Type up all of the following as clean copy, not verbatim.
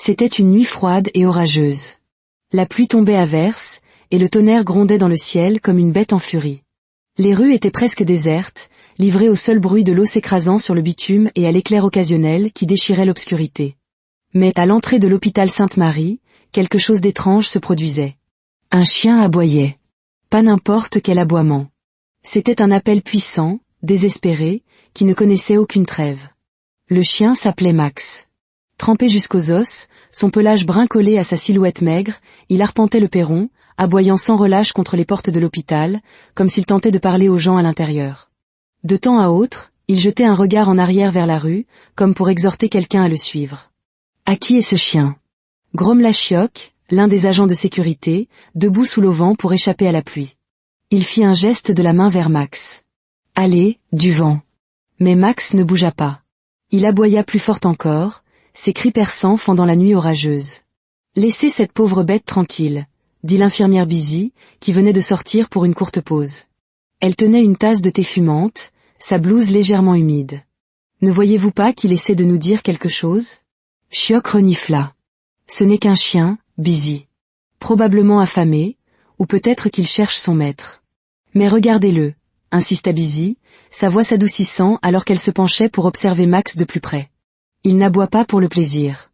C'était une nuit froide et orageuse. La pluie tombait à verse, et le tonnerre grondait dans le ciel comme une bête en furie. Les rues étaient presque désertes, livrées au seul bruit de l'eau s'écrasant sur le bitume et à l'éclair occasionnel qui déchirait l'obscurité. Mais à l'entrée de l'hôpital Sainte-Marie, quelque chose d'étrange se produisait. Un chien aboyait. Pas n'importe quel aboiement. C'était un appel puissant, désespéré, qui ne connaissait aucune trêve. Le chien s'appelait Max. Trempé jusqu'aux os, son pelage brun collé à sa silhouette maigre, il arpentait le perron, aboyant sans relâche contre les portes de l'hôpital, comme s'il tentait de parler aux gens à l'intérieur. De temps à autre, il jetait un regard en arrière vers la rue, comme pour exhorter quelqu'un à le suivre. « À qui est ce chien » grommela Chioc, l'un des agents de sécurité, debout sous l'auvent pour échapper à la pluie. Il fit un geste de la main vers Max. « Allez, du vent !» Mais Max ne bougea pas. Il aboya plus fort encore, ses cris perçants fendant la nuit orageuse. « Laissez cette pauvre bête tranquille », dit l'infirmière Busy, qui venait de sortir pour une courte pause. Elle tenait une tasse de thé fumante, sa blouse légèrement humide. « Ne voyez-vous pas qu'il essaie de nous dire quelque chose ?» Chioc renifla. « Ce n'est qu'un chien, Busy. Probablement affamé, ou peut-être qu'il cherche son maître. »« Mais regardez-le », insista Busy, sa voix s'adoucissant alors qu'elle se penchait pour observer Max de plus près. « Il n'aboie pas pour le plaisir.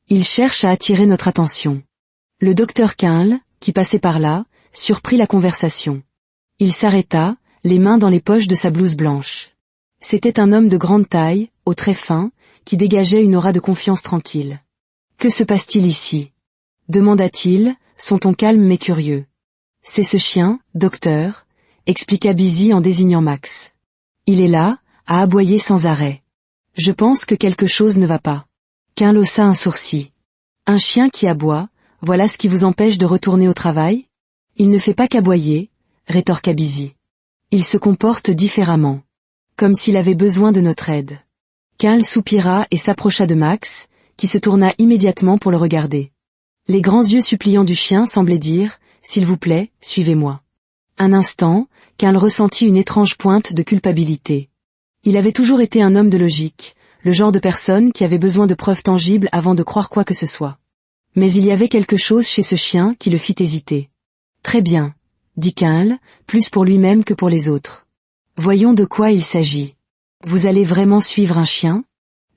Il cherche à attirer notre attention. » Le docteur Quinle, qui passait par là, surprit la conversation. Il s'arrêta, les mains dans les poches de sa blouse blanche. C'était un homme de grande taille, aux traits fins, qui dégageait une aura de confiance tranquille. « Que se passe-t-il ici » demanda-t-il, son ton calme mais curieux. « C'est ce chien, docteur », expliqua Busy en désignant Max. « Il est là, à aboyer sans arrêt. Je pense que quelque chose ne va pas. » Quinle haussa un sourcil. « Un chien qui aboie, voilà ce qui vous empêche de retourner au travail ? Il ne fait pas qu'aboyer, » rétorqua Busy. « Il se comporte différemment. Comme s'il avait besoin de notre aide. » Quinle soupira et s'approcha de Max, qui se tourna immédiatement pour le regarder. Les grands yeux suppliants du chien semblaient dire « S'il vous plaît, suivez-moi ». Un instant, Quinle ressentit une étrange pointe de culpabilité. Il avait toujours été un homme de logique, le genre de personne qui avait besoin de preuves tangibles avant de croire quoi que ce soit. Mais il y avait quelque chose chez ce chien qui le fit hésiter. « Très bien », dit Quinle, plus pour lui-même que pour les autres. « Voyons de quoi il s'agit. Vous allez vraiment suivre un chien ?»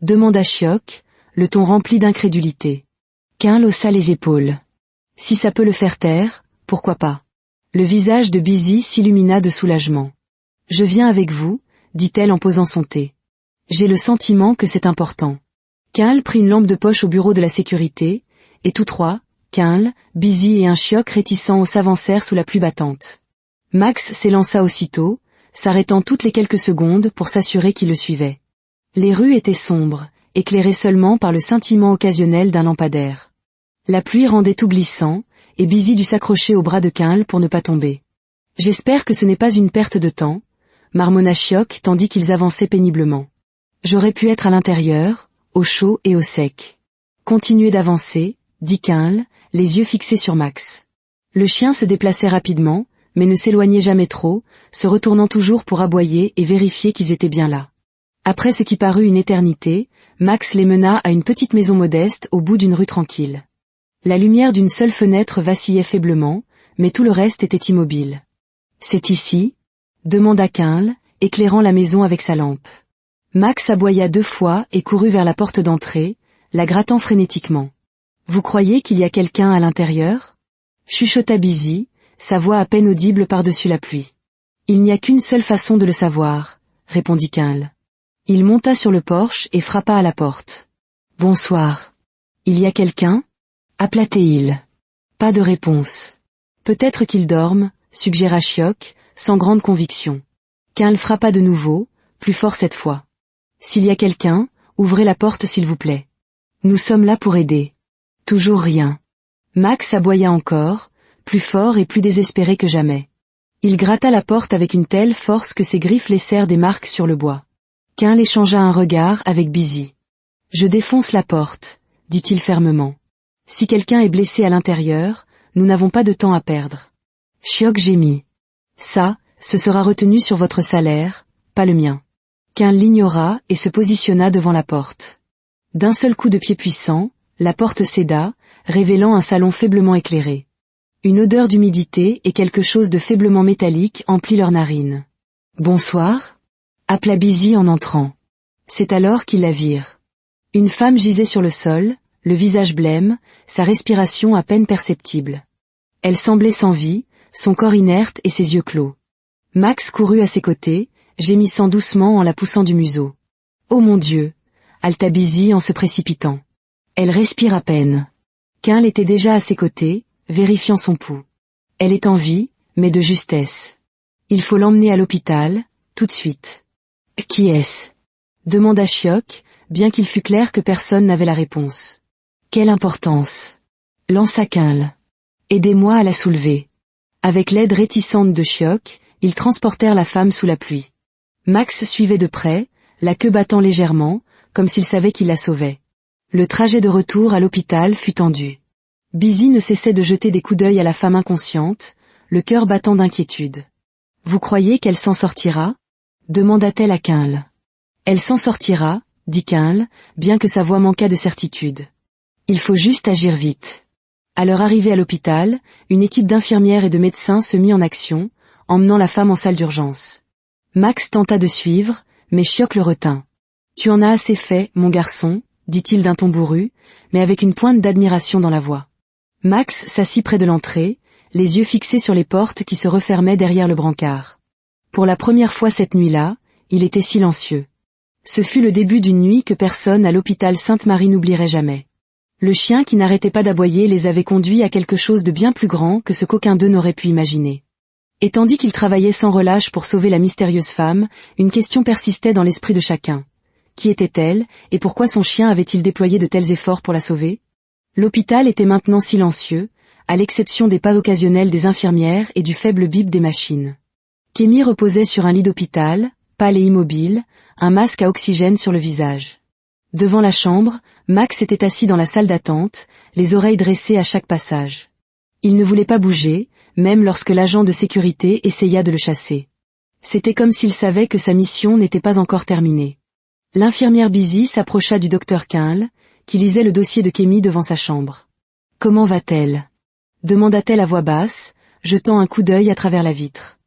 demanda Chioc, le ton rempli d'incrédulité. Quinle haussa les épaules. « Si ça peut le faire taire, pourquoi pas ?» Le visage de Busy s'illumina de soulagement. « Je viens avec vous », dit-elle en posant son thé. « J'ai le sentiment que c'est important. » Quinle prit une lampe de poche au bureau de la sécurité, et tous trois, Quinle, Busy et un Chioc réticents s'avancèrent sous la pluie battante. Max s'élança aussitôt, s'arrêtant toutes les quelques secondes pour s'assurer qu'il le suivait. Les rues étaient sombres, éclairées seulement par le scintillement occasionnel d'un lampadaire. La pluie rendait tout glissant, et Busy dut s'accrocher au bras de Quinle pour ne pas tomber. « J'espère que ce n'est pas une perte de temps », marmonna Chioc tandis qu'ils avançaient péniblement. « J'aurais pu être à l'intérieur, au chaud et au sec. » « Continuez d'avancer », dit Quinle, les yeux fixés sur Max. Le chien se déplaçait rapidement, mais ne s'éloignait jamais trop, se retournant toujours pour aboyer et vérifier qu'ils étaient bien là. Après ce qui parut une éternité, Max les mena à une petite maison modeste au bout d'une rue tranquille. La lumière d'une seule fenêtre vacillait faiblement, mais tout le reste était immobile. « C'est ici ?» demanda Quinle, éclairant la maison avec sa lampe. Max aboya 2 fois et courut vers la porte d'entrée, la grattant frénétiquement. « Vous croyez qu'il y a quelqu'un à l'intérieur » chuchota Busy, sa voix à peine audible par-dessus la pluie. « Il n'y a qu'une seule façon de le savoir » répondit Quinle. Il monta sur le porche et frappa à la porte. « Bonsoir. Il y a quelqu'un » appela-t-il. Pas de réponse. « Peut-être qu'il dorme » suggéra Chioc, sans grande conviction. Quinle frappa de nouveau, plus fort cette fois. « S'il y a quelqu'un, ouvrez la porte s'il vous plaît. Nous sommes là pour aider. » Toujours rien. Max aboya encore, plus fort et plus désespéré que jamais. Il gratta la porte avec une telle force que ses griffes laissèrent des marques sur le bois. Quinle échangea un regard avec Busy. « Je défonce la porte », dit-il fermement. « Si quelqu'un est blessé à l'intérieur, nous n'avons pas de temps à perdre. » Chioc gémit. « Ça, ce sera retenu sur votre salaire, pas le mien. » Quinle l'ignora et se positionna devant la porte. D'un seul coup de pied puissant, La porte céda, révélant un salon faiblement éclairé. Une odeur d'humidité et quelque chose de faiblement métallique emplit leurs narines. « Bonsoir » appela Busy en entrant. C'est alors qu'ils la virent. Une femme gisait sur le sol, le visage blême, sa respiration à peine perceptible. Elle semblait sans vie, son corps inerte et ses yeux clos. Max courut à ses côtés, gémissant doucement en la poussant du museau. « Oh mon Dieu !» haleta Busy en se précipitant. Elle respire à peine. Kyle était déjà à ses côtés, vérifiant son pouls. Elle est en vie, mais de justesse. Il faut l'emmener à l'hôpital, tout de suite. « Qui est-ce » demanda Chioc, bien qu'il fût clair que personne n'avait la réponse. « Quelle importance » lança Kyle. « Aidez-moi à la soulever. » Avec l'aide réticente de Chioc, ils transportèrent la femme sous la pluie. Max suivait de près, la queue battant légèrement, comme s'il savait qu'il la sauvait. Le trajet de retour à l'hôpital fut tendu. Busy ne cessait de jeter des coups d'œil à la femme inconsciente, le cœur battant d'inquiétude. « Vous croyez qu'elle s'en sortira » demanda-t-elle à Kyle. « Elle s'en sortira » dit Kyle, bien que sa voix manquât de certitude. « Il faut juste agir vite. » À leur arrivée à l'hôpital, une équipe d'infirmières et de médecins se mit en action, emmenant la femme en salle d'urgence. Max tenta de suivre, mais Chioc le retint. « Tu en as assez fait, mon garçon » dit-il d'un ton bourru, mais avec une pointe d'admiration dans la voix. Max s'assit près de l'entrée, les yeux fixés sur les portes qui se refermaient derrière le brancard. Pour la première fois cette nuit-là, il était silencieux. Ce fut le début d'une nuit que personne à l'hôpital Sainte-Marie n'oublierait jamais. Le chien qui n'arrêtait pas d'aboyer les avait conduits à quelque chose de bien plus grand que ce qu'aucun d'eux n'aurait pu imaginer. Et tandis qu'ils travaillaient sans relâche pour sauver la mystérieuse femme, une question persistait dans l'esprit de chacun. Qui était-elle, et pourquoi son chien avait-il déployé de tels efforts pour la sauver ? L'hôpital était maintenant silencieux, à l'exception des pas occasionnels des infirmières et du faible bip des machines. Kémy reposait sur un lit d'hôpital, pâle et immobile, un masque à oxygène sur le visage. Devant la chambre, Max était assis dans la salle d'attente, les oreilles dressées à chaque passage. Il ne voulait pas bouger, même lorsque l'agent de sécurité essaya de le chasser. C'était comme s'il savait que sa mission n'était pas encore terminée. L'infirmière Busy s'approcha du docteur Kyle, qui lisait le dossier de Kémy devant sa chambre. « Comment va-t-elle » demanda-t-elle à voix basse, jetant un coup d'œil à travers la vitre.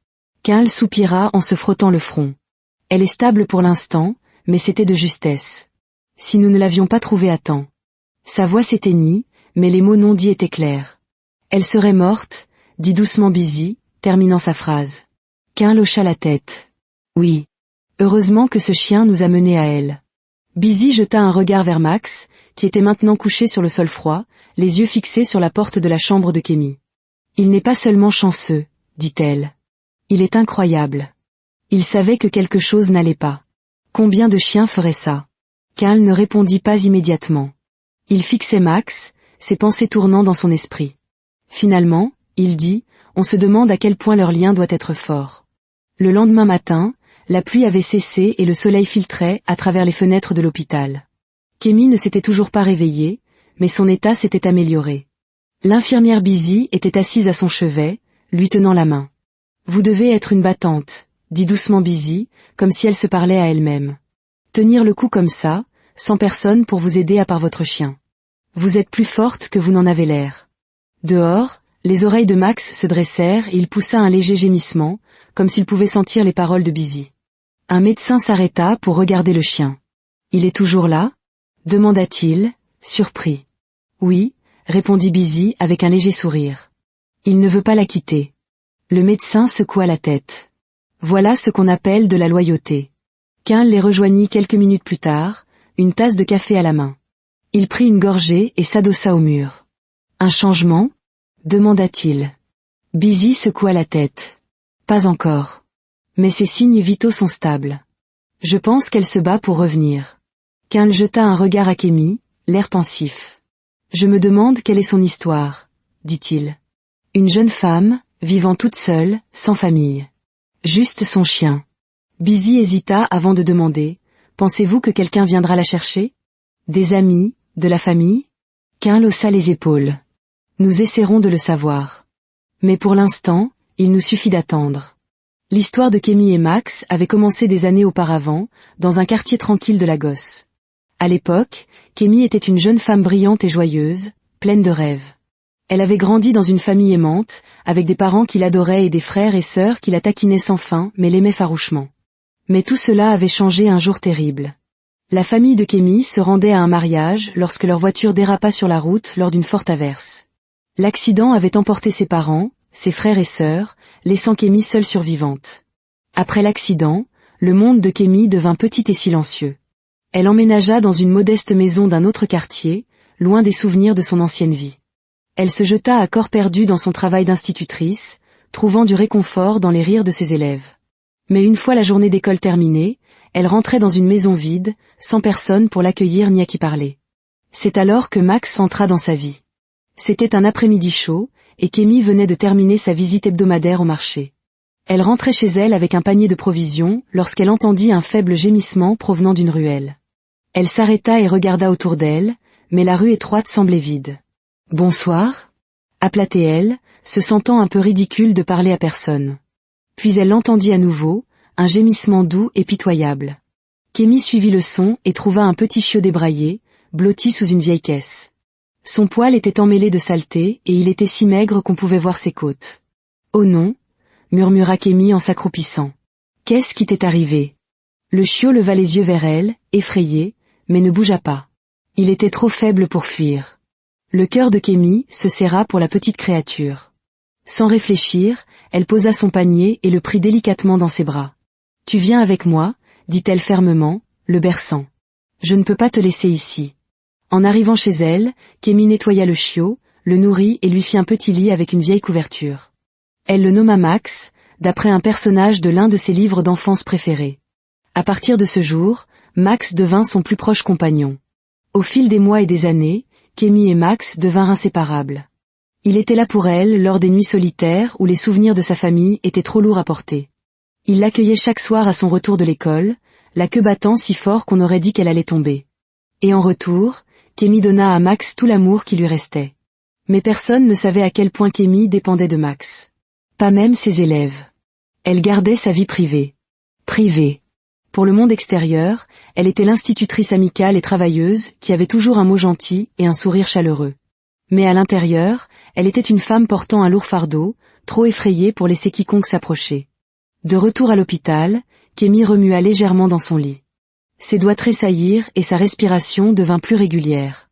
Kyle soupira en se frottant le front. « Elle est stable pour l'instant, mais c'était de justesse. Si nous ne l'avions pas trouvée à temps. » Sa voix s'éteignit, mais les mots non dits étaient clairs. « Elle serait morte » dit doucement Busy, terminant sa phrase. Kyle hocha la tête. « Oui. Heureusement que ce chien nous a menés à elle. » Busy jeta un regard vers Max, qui était maintenant couché sur le sol froid, les yeux fixés sur la porte de la chambre de Kémy. « Il n'est pas seulement chanceux, » dit-elle. « Il est incroyable. » Il savait que quelque chose n'allait pas. Combien de chiens feraient ça ? Kyle ne répondit pas immédiatement. Il fixait Max, ses pensées tournant dans son esprit. Finalement, il dit, on se demande à quel point leur lien doit être fort. Le lendemain matin, la pluie avait cessé et le soleil filtrait à travers les fenêtres de l'hôpital. Kémy ne s'était toujours pas réveillée, mais son état s'était amélioré. L'infirmière Busy était assise à son chevet, lui tenant la main. « Vous devez être une battante », dit doucement Busy, comme si elle se parlait à elle-même. « Tenir le coup comme ça, sans personne pour vous aider à part votre chien. Vous êtes plus forte que vous n'en avez l'air. » Dehors, les oreilles de Max se dressèrent et il poussa un léger gémissement, comme s'il pouvait sentir les paroles de Busy. Un médecin s'arrêta pour regarder le chien. « Il est toujours là ?» demanda-t-il, surpris. « Oui », répondit Busy avec un léger sourire. « Il ne veut pas la quitter. » Le médecin secoua la tête. « Voilà ce qu'on appelle de la loyauté. » Kyle les rejoignit quelques minutes plus tard, une tasse de café à la main. Il prit une gorgée et s'adossa au mur. « Un changement ?» demanda-t-il. Busy secoua la tête. « Pas encore. Mais ses signes vitaux sont stables. Je pense qu'elle se bat pour revenir. » Kyle jeta un regard à Kémy, l'air pensif. « Je me demande quelle est son histoire, » dit-il. « Une jeune femme, vivant toute seule, sans famille. Juste son chien. » Busy hésita avant de demander, « Pensez-vous que quelqu'un viendra la chercher ? Des amis, de la famille ?» Kyle haussa les épaules. « Nous essaierons de le savoir. Mais pour l'instant, il nous suffit d'attendre. » L'histoire de Kémy et Max avait commencé des années auparavant, dans un quartier tranquille de Lagos. À l'époque, Kémy était une jeune femme brillante et joyeuse, pleine de rêves. Elle avait grandi dans une famille aimante, avec des parents qui l'adoraient et des frères et sœurs qui la taquinaient sans fin mais l'aimaient farouchement. Mais tout cela avait changé un jour terrible. La famille de Kémy se rendait à un mariage lorsque leur voiture dérapa sur la route lors d'une forte averse. L'accident avait emporté ses parents, ses frères et sœurs, laissant Kémy seule survivante. Après l'accident, le monde de Kémy devint petit et silencieux. Elle emménagea dans une modeste maison d'un autre quartier, loin des souvenirs de son ancienne vie. Elle se jeta à corps perdu dans son travail d'institutrice, trouvant du réconfort dans les rires de ses élèves. Mais une fois la journée d'école terminée, elle rentrait dans une maison vide, sans personne pour l'accueillir ni à qui parler. C'est alors que Max entra dans sa vie. C'était un après-midi chaud, et Kémy venait de terminer sa visite hebdomadaire au marché. Elle rentrait chez elle avec un panier de provisions lorsqu'elle entendit un faible gémissement provenant d'une ruelle. Elle s'arrêta et regarda autour d'elle, mais la rue étroite semblait vide. « Bonsoir » appela-t-elle, se sentant un peu ridicule de parler à personne. Puis elle l'entendit à nouveau, un gémissement doux et pitoyable. Kémy suivit le son et trouva un petit chiot débraillé, blotti sous une vieille caisse. Son poil était emmêlé de saleté et il était si maigre qu'on pouvait voir ses côtes. « Oh non !» murmura Kémy en s'accroupissant. « Qu'est-ce qui t'est arrivé ?» Le chiot leva les yeux vers elle, effrayé, mais ne bougea pas. Il était trop faible pour fuir. Le cœur de Kémy se serra pour la petite créature. Sans réfléchir, elle posa son panier et le prit délicatement dans ses bras. « Tu viens avec moi » dit-elle fermement, le berçant. « Je ne peux pas te laisser ici. » En arrivant chez elle, Kémy nettoya le chiot, le nourrit et lui fit un petit lit avec une vieille couverture. Elle le nomma Max, d'après un personnage de l'un de ses livres d'enfance préférés. À partir de ce jour, Max devint son plus proche compagnon. Au fil des mois et des années, Kémy et Max devinrent inséparables. Il était là pour elle lors des nuits solitaires où les souvenirs de sa famille étaient trop lourds à porter. Il l'accueillait chaque soir à son retour de l'école, la queue battant si fort qu'on aurait dit qu'elle allait tomber. Et en retour, Kémy donna à Max tout l'amour qui lui restait. Mais personne ne savait à quel point Kémy dépendait de Max. Pas même ses élèves. Elle gardait sa vie privée. Privée. Pour le monde extérieur, elle était l'institutrice amicale et travailleuse qui avait toujours un mot gentil et un sourire chaleureux. Mais à l'intérieur, elle était une femme portant un lourd fardeau, trop effrayée pour laisser quiconque s'approcher. De retour à l'hôpital, Kémy remua légèrement dans son lit. Ses doigts tressaillirent et sa respiration devint plus régulière.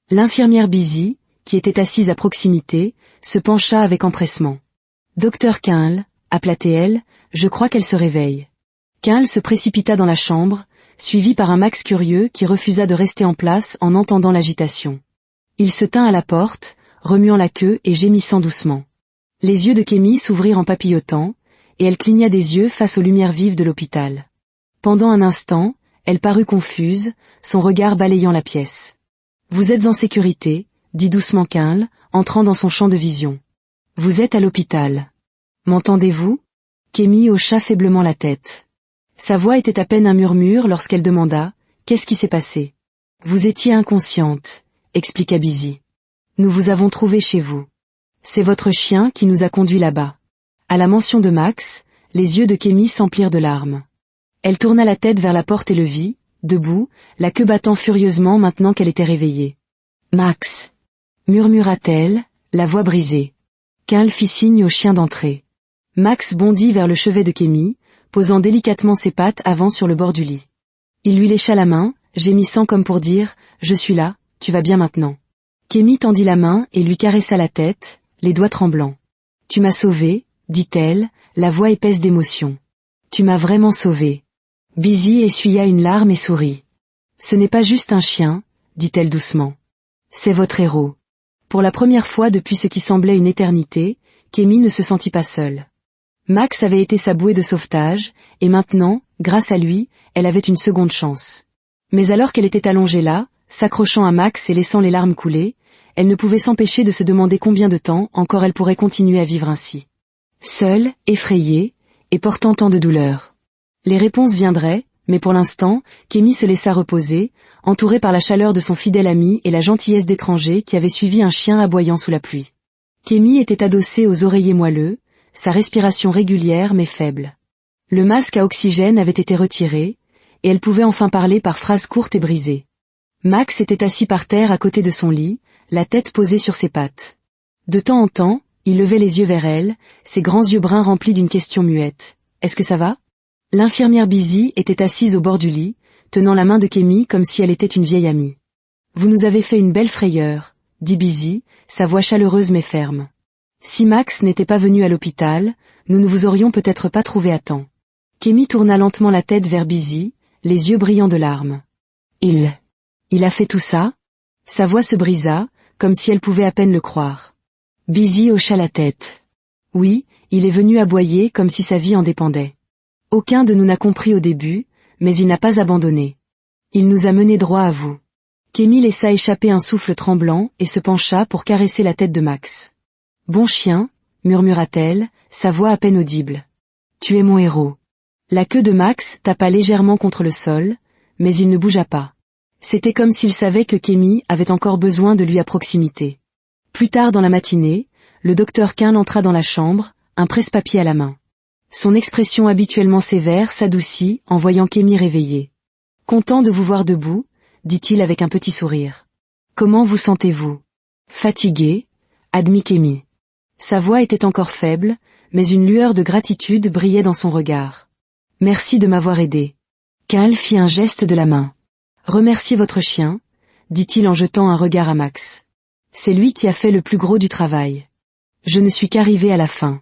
L'infirmière Busy, qui était assise à proximité, se pencha avec empressement. « Docteur Quinl » appela-t-elle, « je crois qu'elle se réveille. » Quinl se précipita dans la chambre, suivi par un Max curieux qui refusa de rester en place en entendant l'agitation. Il se tint à la porte, remuant la queue et gémissant doucement. Les yeux de Kémy s'ouvrirent en papillotant, et elle cligna des yeux face aux lumières vives de l'hôpital. Pendant un instant, elle parut confuse, son regard balayant la pièce. « Vous êtes en sécurité » dit doucement Quinl, entrant dans son champ de vision. « Vous êtes à l'hôpital. M'entendez-vous » Kémy hocha faiblement la tête. Sa voix était à peine un murmure lorsqu'elle demanda « Qu'est-ce qui s'est passé ?»« Vous étiez inconsciente » expliqua Busy. « Nous vous avons trouvé chez vous. C'est votre chien qui nous a conduits là-bas. » À la mention de Max, les yeux de Kémy s'emplirent de larmes. Elle tourna la tête vers la porte et le vit, debout, la queue battant furieusement maintenant qu'elle était réveillée. « Max » murmura-t-elle, la voix brisée. Quinl fit signe au chien d'entrer. Max bondit vers le chevet de Kémy, posant délicatement ses pattes avant sur le bord du lit. Il lui lécha la main, gémissant comme pour dire « Je suis là, tu vas bien maintenant ». Kémy tendit la main et lui caressa la tête, les doigts tremblants. « Tu m'as sauvée » dit-elle, la voix épaisse d'émotion. « Tu m'as vraiment sauvée. » Busy essuya une larme et sourit. « Ce n'est pas juste un chien, » dit-elle doucement. « C'est votre héros. » Pour la première fois depuis ce qui semblait une éternité, Kémy ne se sentit pas seule. Max avait été sa bouée de sauvetage, et maintenant, grâce à lui, elle avait une seconde chance. Mais alors qu'elle était allongée là, s'accrochant à Max et laissant les larmes couler, elle ne pouvait s'empêcher de se demander combien de temps encore elle pourrait continuer à vivre ainsi. Seule, effrayée, et portant tant de douleur. Les réponses viendraient, mais pour l'instant, Kémy se laissa reposer, entourée par la chaleur de son fidèle ami et la gentillesse d'étranger qui avait suivi un chien aboyant sous la pluie. Kémy était adossée aux oreillers moelleux, sa respiration régulière mais faible. Le masque à oxygène avait été retiré, et elle pouvait enfin parler par phrases courtes et brisées. Max était assis par terre à côté de son lit, la tête posée sur ses pattes. De temps en temps, il levait les yeux vers elle, ses grands yeux bruns remplis d'une question muette. « Est-ce que ça va ?» L'infirmière Busy était assise au bord du lit, tenant la main de Kémy comme si elle était une vieille amie. « Vous nous avez fait une belle frayeur, » dit Busy, sa voix chaleureuse mais ferme. « Si Max n'était pas venu à l'hôpital, nous ne vous aurions peut-être pas trouvé à temps. » Kémy tourna lentement la tête vers Busy, les yeux brillants de larmes. « Il a fait tout ça ?» Sa voix se brisa, comme si elle pouvait à peine le croire. Busy hocha la tête. « Oui, il est venu aboyer comme si sa vie en dépendait. Aucun de nous n'a compris au début, mais il n'a pas abandonné. Il nous a menés droit à vous. » Kémy laissa échapper un souffle tremblant et se pencha pour caresser la tête de Max. « Bon chien, » murmura-t-elle, sa voix à peine audible. « Tu es mon héros. » La queue de Max tapa légèrement contre le sol, mais il ne bougea pas. C'était comme s'il savait que Kémy avait encore besoin de lui à proximité. Plus tard dans la matinée, le docteur Quinn entra dans la chambre, un presse-papier à la main. Son expression habituellement sévère s'adoucit en voyant Kémy réveillé. « Content de vous voir debout, » dit-il avec un petit sourire. « Comment vous sentez-vous ?»« Fatigué, » admit Kémy. Sa voix était encore faible, mais une lueur de gratitude brillait dans son regard. « Merci de m'avoir aidé. » Quinn fit un geste de la main. « Remerciez votre chien, » dit-il en jetant un regard à Max. « C'est lui qui a fait le plus gros du travail. Je ne suis qu'arrivé à la fin. »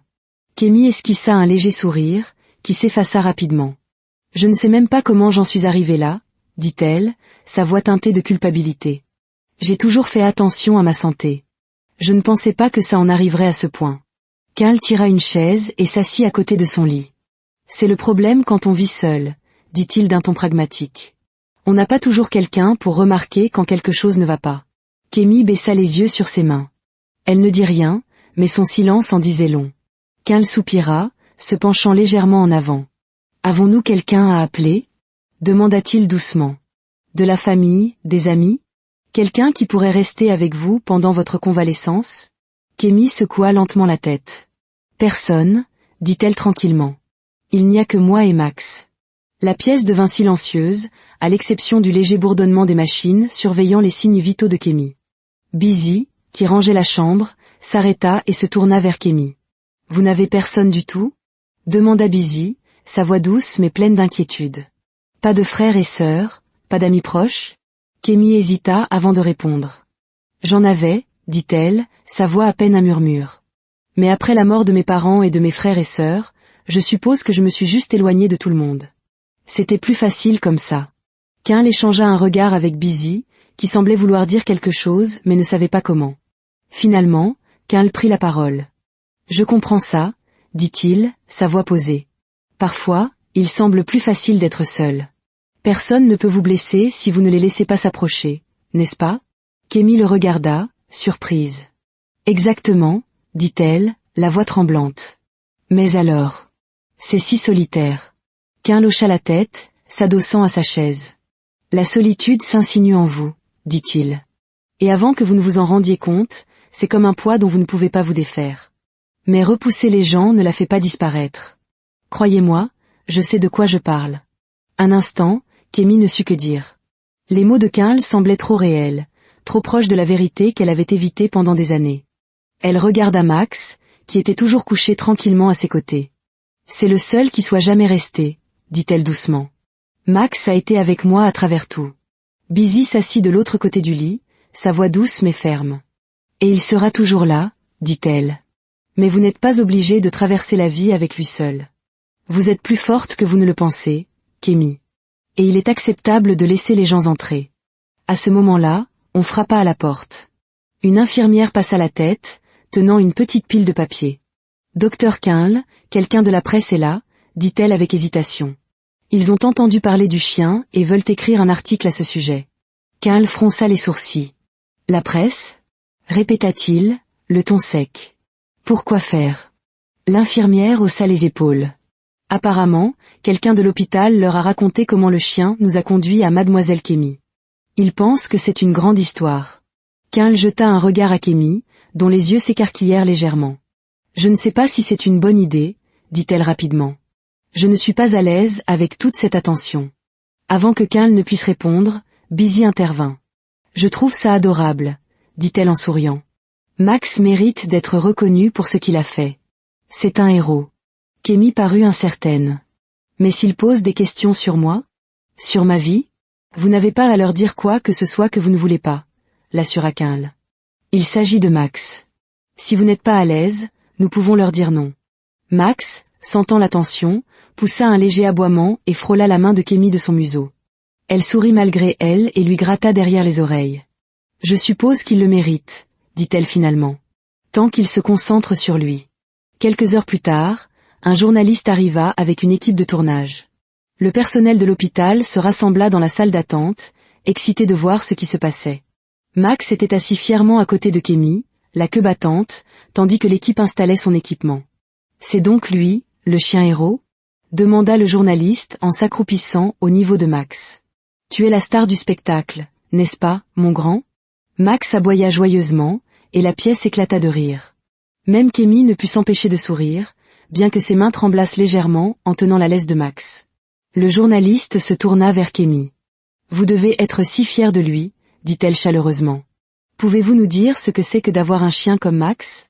Kémy esquissa un léger sourire, qui s'effaça rapidement. « Je ne sais même pas comment j'en suis arrivée là, » dit-elle, sa voix teintée de culpabilité. « J'ai toujours fait attention à ma santé. Je ne pensais pas que ça en arriverait à ce point. » Quinn tira une chaise et s'assit à côté de son lit. « C'est le problème quand on vit seul, » dit-il d'un ton pragmatique. « On n'a pas toujours quelqu'un pour remarquer quand quelque chose ne va pas. » Kémy baissa les yeux sur ses mains. Elle ne dit rien, mais son silence en disait long. Quinn soupira, se penchant légèrement en avant. « Avons-nous quelqu'un à appeler ?» demanda-t-il doucement. « De la famille, des amis ? Quelqu'un qui pourrait rester avec vous pendant votre convalescence ?» Kémy secoua lentement la tête. « Personne, » dit-elle tranquillement. « Il n'y a que moi et Max. » La pièce devint silencieuse, à l'exception du léger bourdonnement des machines surveillant les signes vitaux de Kémy. Busy, qui rangeait la chambre, s'arrêta et se tourna vers Kémy. « Vous n'avez personne du tout ?» demanda Busy, sa voix douce mais pleine d'inquiétude. « Pas de frères et sœurs, pas d'amis proches ?» Kémy hésita avant de répondre. « J'en avais, » dit-elle, sa voix à peine un murmure. « Mais après la mort de mes parents et de mes frères et sœurs, je suppose que je me suis juste éloignée de tout le monde. C'était plus facile comme ça. » Quinn échangea un regard avec Busy, qui semblait vouloir dire quelque chose mais ne savait pas comment. Finalement, Quinn prit la parole. « Je comprends ça, » dit-il, sa voix posée. « Parfois, il semble plus facile d'être seul. Personne ne peut vous blesser si vous ne les laissez pas s'approcher, n'est-ce pas ?» Kémy le regarda, surprise. « Exactement, » dit-elle, la voix tremblante. « Mais alors ? C'est si solitaire. » Quinn hocha la tête, s'adossant à sa chaise. « La solitude s'insinue en vous, » dit-il. « Et avant que vous ne vous en rendiez compte, c'est comme un poids dont vous ne pouvez pas vous défaire. Mais repousser les gens ne la fait pas disparaître. Croyez-moi, je sais de quoi je parle. » Un instant, Kémy ne sut que dire. Les mots de Quinn semblaient trop réels, trop proches de la vérité qu'elle avait évitée pendant des années. Elle regarda Max, qui était toujours couché tranquillement à ses côtés. « C'est le seul qui soit jamais resté, » dit-elle doucement. « Max a été avec moi à travers tout. » Busy s'assit de l'autre côté du lit, sa voix douce mais ferme. « Et il sera toujours là, » dit-elle. « Mais vous n'êtes pas obligé de traverser la vie avec lui seul. Vous êtes plus forte que vous ne le pensez, Kémy. Et il est acceptable de laisser les gens entrer. » À ce moment-là, on frappa à la porte. Une infirmière passa la tête, tenant une petite pile de papier. « Docteur Quinn, quelqu'un de la presse est là, » dit-elle avec hésitation. « Ils ont entendu parler du chien et veulent écrire un article à ce sujet. » Quinn fronça les sourcils. « La presse ?» répéta-t-il, le ton sec. « Pourquoi faire ?» L'infirmière haussa les épaules. « Apparemment, quelqu'un de l'hôpital leur a raconté comment le chien nous a conduits à Mademoiselle Kémy. Ils pensent que c'est une grande histoire. » Quinn jeta un regard à Kémy, dont les yeux s'écarquillèrent légèrement. « Je ne sais pas si c'est une bonne idée, » dit-elle rapidement. « Je ne suis pas à l'aise avec toute cette attention. » Avant que Quinn ne puisse répondre, Busy intervint. Je trouve ça adorable, dit-elle en souriant. Max mérite d'être reconnu pour ce qu'il a fait. C'est un héros. Kémy parut incertaine. Mais s'il pose des questions sur moi? Sur ma vie? Vous n'avez pas à leur dire quoi que ce soit que vous ne voulez pas, l'assura Kyle. Il s'agit de Max. Si vous n'êtes pas à l'aise, nous pouvons leur dire non. Max, sentant la tension, poussa un léger aboiement et frôla la main de Kémy de son museau. Elle sourit malgré elle et lui gratta derrière les oreilles. Je suppose qu'il le mérite, dit-elle finalement. Tant qu'il se concentre sur lui. Quelques heures plus tard, un journaliste arriva avec une équipe de tournage. Le personnel de l'hôpital se rassembla dans la salle d'attente, excité de voir ce qui se passait. Max était assis fièrement à côté de Kémy, la queue battante, tandis que l'équipe installait son équipement. C'est donc lui, le chien héros? Demanda le journaliste en s'accroupissant au niveau de Max. Tu es la star du spectacle, n'est-ce pas, mon grand? Max aboya joyeusement, et la pièce éclata de rire. Même Kémy ne put s'empêcher de sourire, bien que ses mains tremblassent légèrement en tenant la laisse de Max. Le journaliste se tourna vers Kémy. Vous devez être si fier de lui, dit-elle chaleureusement. Pouvez-vous nous dire ce que c'est que d'avoir un chien comme Max?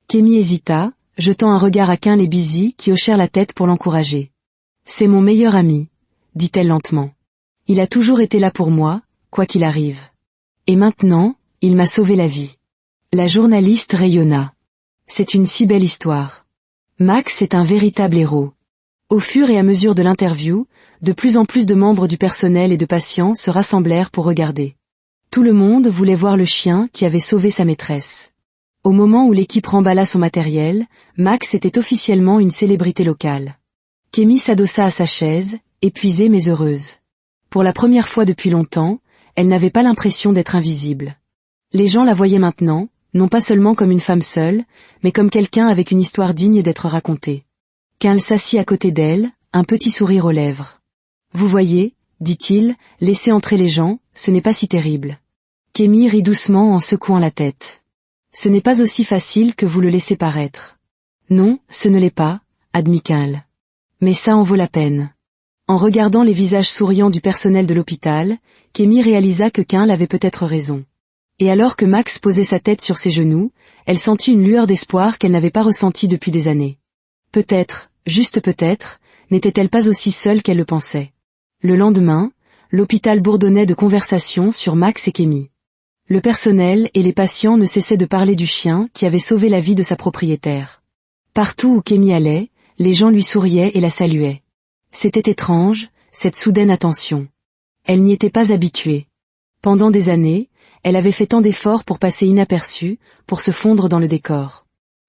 Kémy hésita, jetant un regard à Kyle et Busy qui hochèrent la tête pour l'encourager. C'est mon meilleur ami, dit-elle lentement. Il a toujours été là pour moi, quoi qu'il arrive. Et maintenant, il m'a sauvé la vie. La journaliste rayonna. C'est une si belle histoire. Max est un véritable héros. Au fur et à mesure de l'interview, de plus en plus de membres du personnel et de patients se rassemblèrent pour regarder. Tout le monde voulait voir le chien qui avait sauvé sa maîtresse. Au moment où l'équipe remballa son matériel, Max était officiellement une célébrité locale. Kémy s'adossa à sa chaise, épuisée mais heureuse. Pour la première fois depuis longtemps, elle n'avait pas l'impression d'être invisible. Les gens la voyaient maintenant, non pas seulement comme une femme seule, mais comme quelqu'un avec une histoire digne d'être racontée. Kyle s'assit à côté d'elle, un petit sourire aux lèvres. Vous voyez, dit-il, laissez entrer les gens, ce n'est pas si terrible. Kémy rit doucement en secouant la tête. Ce n'est pas aussi facile que vous le laissez paraître. Non, ce ne l'est pas, admit Kyle. Mais ça en vaut la peine. En regardant les visages souriants du personnel de l'hôpital, Kémy réalisa que Kyle avait peut-être raison. Et alors que Max posait sa tête sur ses genoux, elle sentit une lueur d'espoir qu'elle n'avait pas ressentie depuis des années. Peut-être, juste peut-être, n'était-elle pas aussi seule qu'elle le pensait. Le lendemain, l'hôpital bourdonnait de conversations sur Max et Kémy. Le personnel et les patients ne cessaient de parler du chien qui avait sauvé la vie de sa propriétaire. Partout où Kémy allait, les gens lui souriaient et la saluaient. C'était étrange, cette soudaine attention. Elle n'y était pas habituée. Pendant des années, elle avait fait tant d'efforts pour passer inaperçue, pour se fondre dans le décor.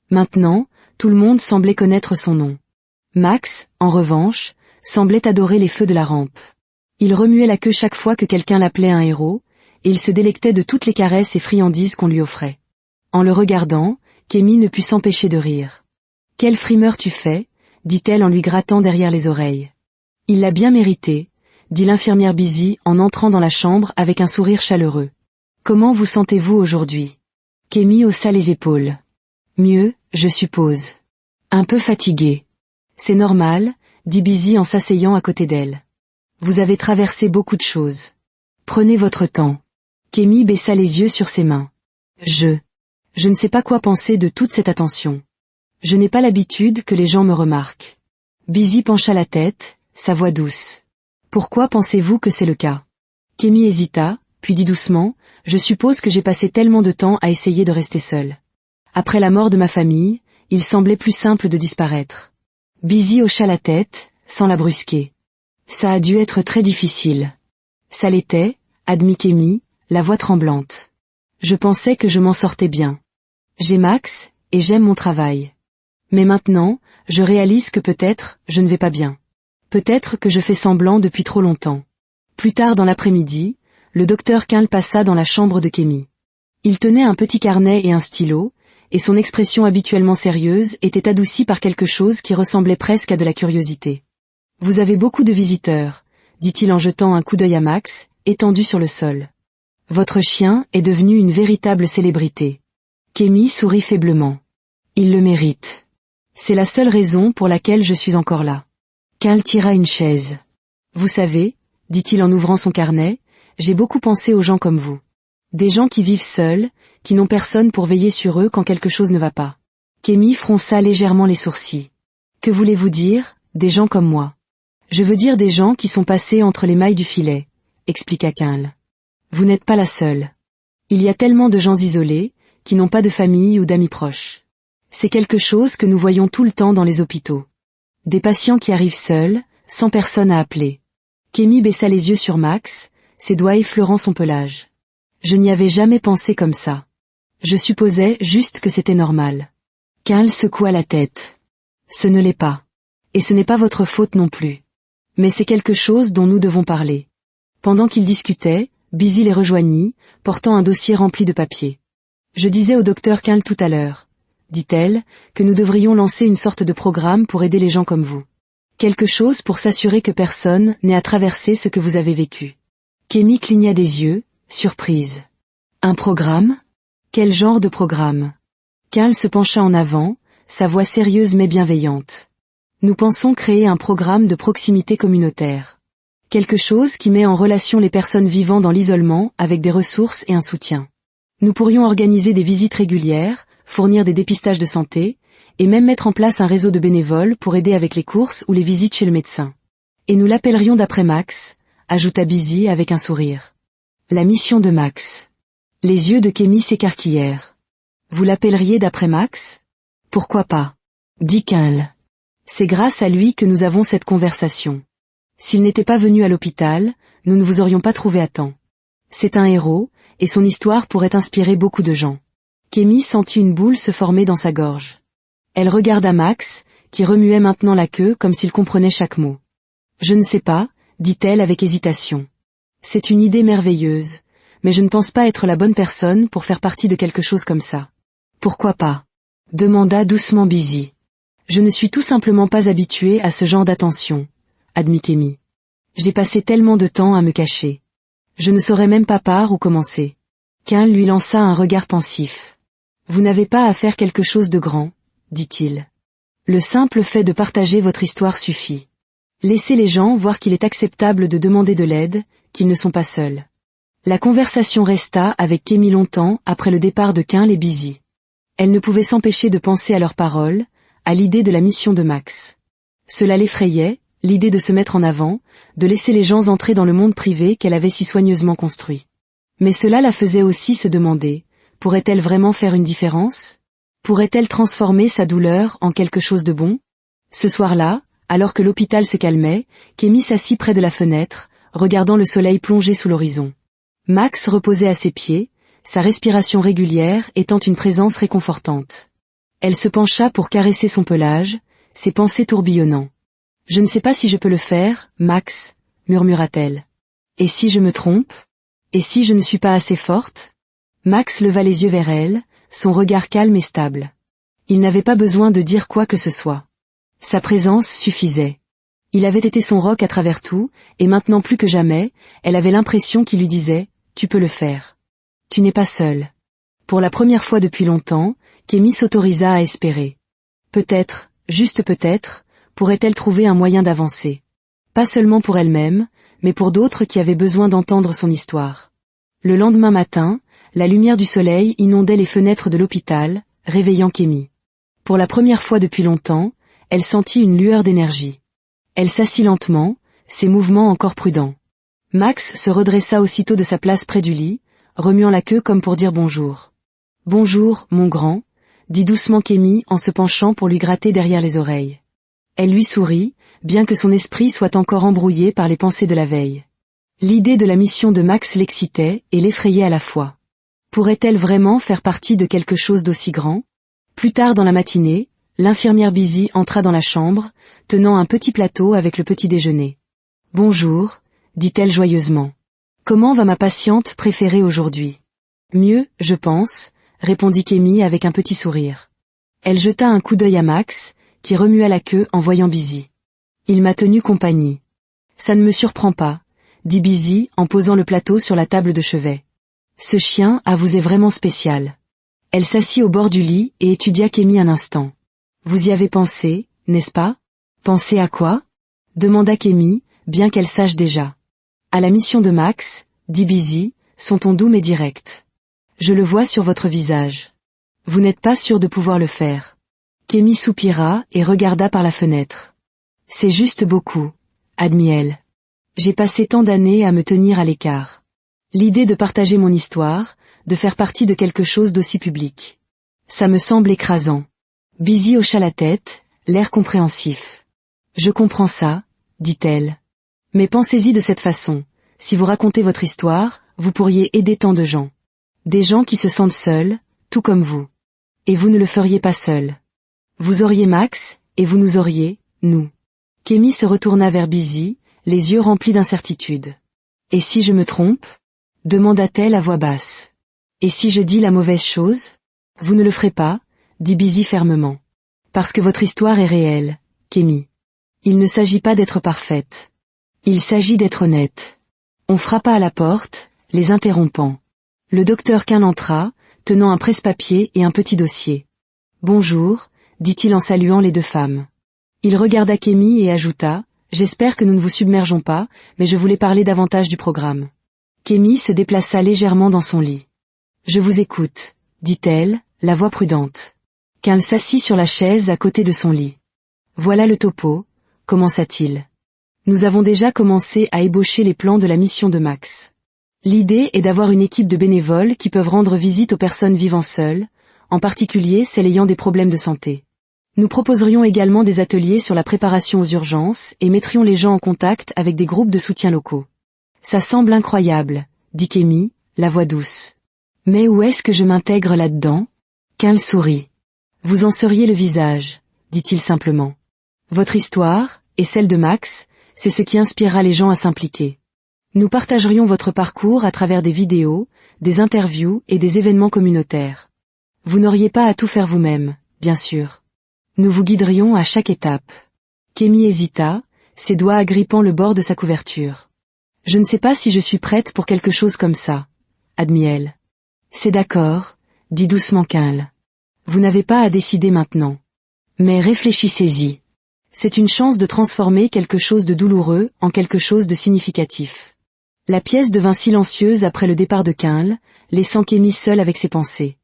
Maintenant, tout le monde semblait connaître son nom. Max, en revanche, semblait adorer les feux de la rampe. Il remuait la queue chaque fois que quelqu'un l'appelait un héros, et il se délectait de toutes les caresses et friandises qu'on lui offrait. En le regardant, Kémy ne put s'empêcher de rire. « Quelle frimeur tu fais » dit-elle en lui grattant derrière les oreilles. « Il l'a bien mérité » dit l'infirmière Busy en entrant dans la chambre avec un sourire chaleureux. « Comment vous sentez-vous aujourd'hui » Kémy haussa les épaules. « Mieux, je suppose. Un peu fatiguée. »« C'est normal » dit Busy en s'asseyant à côté d'elle. « Vous avez traversé beaucoup de choses. Prenez votre temps. » Kémy baissa les yeux sur ses mains. « Je ne sais pas quoi penser de toute cette attention. Je n'ai pas l'habitude que les gens me remarquent. » Busy pencha la tête, sa voix douce. « Pourquoi pensez-vous que c'est le cas ?» Kémy hésita, puis dit doucement, « Je suppose que j'ai passé tellement de temps à essayer de rester seule. Après la mort de ma famille, il semblait plus simple de disparaître. » Busy hocha la tête, sans la brusquer. « Ça a dû être très difficile. »« Ça l'était, » admit Kémy, la voix tremblante. « Je pensais que je m'en sortais bien. J'ai Max, et j'aime mon travail. Mais maintenant, je réalise que peut-être, je ne vais pas bien. Peut-être que je fais semblant depuis trop longtemps. » Plus tard dans l'après-midi, le docteur Kyle passa dans la chambre de Kémy. Il tenait un petit carnet et un stylo, et son expression habituellement sérieuse était adoucie par quelque chose qui ressemblait presque à de la curiosité. « Vous avez beaucoup de visiteurs, » dit-il en jetant un coup d'œil à Max, étendu sur le sol. « Votre chien est devenu une véritable célébrité. » Kémy sourit faiblement. « Il le mérite. C'est la seule raison pour laquelle je suis encore là. » Kyle tira une chaise. « Vous savez, dit-il en ouvrant son carnet, j'ai beaucoup pensé aux gens comme vous. Des gens qui vivent seuls, qui n'ont personne pour veiller sur eux quand quelque chose ne va pas. Kémy fronça légèrement les sourcils. Que voulez-vous dire, des gens comme moi? Je veux dire des gens qui sont passés entre les mailles du filet, expliqua Kyle. Vous n'êtes pas la seule. Il y a tellement de gens isolés, qui n'ont pas de famille ou d'amis proches. C'est quelque chose que nous voyons tout le temps dans les hôpitaux. Des patients qui arrivent seuls, sans personne à appeler. Kémy baissa les yeux sur Max, ses doigts effleurant son pelage. Je n'y avais jamais pensé comme ça. Je supposais juste que c'était normal. Kyle secoua la tête. Ce ne l'est pas. Et ce n'est pas votre faute non plus. Mais c'est quelque chose dont nous devons parler. Pendant qu'ils discutaient, Busy les rejoignit, portant un dossier rempli de papiers. Je disais au docteur Kyle tout à l'heure, dit-elle, que nous devrions lancer une sorte de programme pour aider les gens comme vous. Quelque chose pour s'assurer que personne n'ait à traverser ce que vous avez vécu. Kémy cligna des yeux, surprise. Un programme? Quel genre de programme? Kyle se pencha en avant, sa voix sérieuse mais bienveillante. Nous pensons créer un programme de proximité communautaire. Quelque chose qui met en relation les personnes vivant dans l'isolement avec des ressources et un soutien. Nous pourrions organiser des visites régulières, fournir des dépistages de santé, et même mettre en place un réseau de bénévoles pour aider avec les courses ou les visites chez le médecin. Et nous l'appellerions d'après Max, ajouta Busy avec un sourire. La mission de Max. Les yeux de Kémy s'écarquillèrent. Vous l'appelleriez d'après Max? Pourquoi pas? Dit Kyle. C'est grâce à lui que nous avons cette conversation. S'il n'était pas venu à l'hôpital, nous ne vous aurions pas trouvé à temps. C'est un héros, et son histoire pourrait inspirer beaucoup de gens. Kémy sentit une boule se former dans sa gorge. Elle regarda Max, qui remuait maintenant la queue comme s'il comprenait chaque mot. Je ne sais pas, dit-elle avec hésitation. C'est une idée merveilleuse, mais je ne pense pas être la bonne personne pour faire partie de quelque chose comme ça. Pourquoi pas? Demanda doucement Busy. Je ne suis tout simplement pas habituée à ce genre d'attention, admit Kémy. J'ai passé tellement de temps à me cacher. Je ne saurais même pas par où commencer. Kyle lui lança un regard pensif. Vous n'avez pas à faire quelque chose de grand, dit-il. Le simple fait de partager votre histoire suffit. Laissez les gens voir qu'il est acceptable de demander de l'aide, qu'ils ne sont pas seuls. La conversation resta avec Kémy longtemps après le départ de Kyle et Busy. Elle ne pouvait s'empêcher de penser à leurs paroles, à l'idée de la mission de Max. Cela l'effrayait, l'idée de se mettre en avant, de laisser les gens entrer dans le monde privé qu'elle avait si soigneusement construit. Mais cela la faisait aussi se demander, pourrait-elle vraiment faire une différence? Pourrait-elle transformer sa douleur en quelque chose de bon? Ce soir-là, alors que l'hôpital se calmait, Kémy s'assit près de la fenêtre, regardant le soleil plonger sous l'horizon. Max reposait à ses pieds, sa respiration régulière étant une présence réconfortante. Elle se pencha pour caresser son pelage, ses pensées tourbillonnant. « Je ne sais pas si je peux le faire, Max, » murmura-t-elle. « Et si je me trompe? Et si je ne suis pas assez forte ?» Max leva les yeux vers elle, son regard calme et stable. Il n'avait pas besoin de dire quoi que ce soit. Sa présence suffisait. Il avait été son roc à travers tout, et maintenant plus que jamais, elle avait l'impression qu'il lui disait « Tu peux le faire. Tu n'es pas seule. » Pour la première fois depuis longtemps, Kémy s'autorisa à espérer. Peut-être, juste peut-être, pourrait-elle trouver un moyen d'avancer. Pas seulement pour elle-même, mais pour d'autres qui avaient besoin d'entendre son histoire. Le lendemain matin, la lumière du soleil inondait les fenêtres de l'hôpital, réveillant Kémy. Pour la première fois depuis longtemps, elle sentit une lueur d'énergie. Elle s'assit lentement, ses mouvements encore prudents. Max se redressa aussitôt de sa place près du lit, remuant la queue comme pour dire bonjour. « Bonjour, mon grand », dit doucement Kémy en se penchant pour lui gratter derrière les oreilles. Elle lui sourit, bien que son esprit soit encore embrouillé par les pensées de la veille. L'idée de la mission de Max l'excitait et l'effrayait à la fois. Pourrait-elle vraiment faire partie de quelque chose d'aussi grand? Plus tard dans la matinée, l'infirmière Busy entra dans la chambre, tenant un petit plateau avec le petit déjeuner. « Bonjour », dit-elle joyeusement. « Comment va ma patiente préférée aujourd'hui? »« Mieux, je pense », répondit Kémy avec un petit sourire. Elle jeta un coup d'œil à Max, qui remua la queue en voyant Busy. « Il m'a tenu compagnie. »« Ça ne me surprend pas », dit Busy en posant le plateau sur la table de chevet. « Ce chien à vous est vraiment spécial. » Elle s'assit au bord du lit et étudia Kémy un instant. « Vous y avez pensé, n'est-ce pas? »« Pensé à quoi ?» demanda Kémy, bien qu'elle sache déjà. « À la mission de Max, » dit Busy, son ton doux mais direct. Je le vois sur votre visage. Vous n'êtes pas sûr de pouvoir le faire. Kémy soupira et regarda par la fenêtre. C'est juste beaucoup, admit-elle. J'ai passé tant d'années à me tenir à l'écart. L'idée de partager mon histoire, de faire partie de quelque chose d'aussi public. Ça me semble écrasant. Busy hocha la tête, l'air compréhensif. Je comprends ça, dit-elle. Mais pensez-y de cette façon. Si vous racontez votre histoire, vous pourriez aider tant de gens. Des gens qui se sentent seuls, tout comme vous. Et vous ne le feriez pas seul. Vous auriez Max, et vous nous auriez, nous. Kémy se retourna vers Busy, les yeux remplis d'incertitude. Et si je me trompe? Demanda-t-elle à voix basse. Et si je dis la mauvaise chose? Vous ne le ferez pas, dit Busy fermement. Parce que votre histoire est réelle, Kémy. Il ne s'agit pas d'être parfaite. Il s'agit d'être honnête. On frappa à la porte, les interrompant. Le docteur Quinn entra, tenant un presse-papier et un petit dossier. Bonjour, dit-il en saluant les deux femmes. Il regarda Kémy et ajouta, j'espère que nous ne vous submergeons pas, mais je voulais parler davantage du programme. Kémy se déplaça légèrement dans son lit. Je vous écoute, dit-elle, la voix prudente. Quinn s'assit sur la chaise à côté de son lit. Voilà le topo, commença-t-il. Nous avons déjà commencé à ébaucher les plans de la mission de Max. L'idée est d'avoir une équipe de bénévoles qui peuvent rendre visite aux personnes vivant seules, en particulier celles ayant des problèmes de santé. Nous proposerions également des ateliers sur la préparation aux urgences et mettrions les gens en contact avec des groupes de soutien locaux. Ça semble incroyable, dit Kémy, la voix douce. Mais où est-ce que je m'intègre là-dedans? Quinn sourit. Vous en seriez le visage, dit-il simplement. Votre histoire, et celle de Max, c'est ce qui inspirera les gens à s'impliquer. Nous partagerions votre parcours à travers des vidéos, des interviews et des événements communautaires. Vous n'auriez pas à tout faire vous-même, bien sûr. Nous vous guiderions à chaque étape. Kémy hésita, ses doigts agrippant le bord de sa couverture. Je ne sais pas si je suis prête pour quelque chose comme ça, admit-elle. C'est d'accord, dit doucement Quinn. Vous n'avez pas à décider maintenant. Mais réfléchissez-y. C'est une chance de transformer quelque chose de douloureux en quelque chose de significatif. La pièce devint silencieuse après le départ de Quinn, laissant Kémy seule avec ses pensées.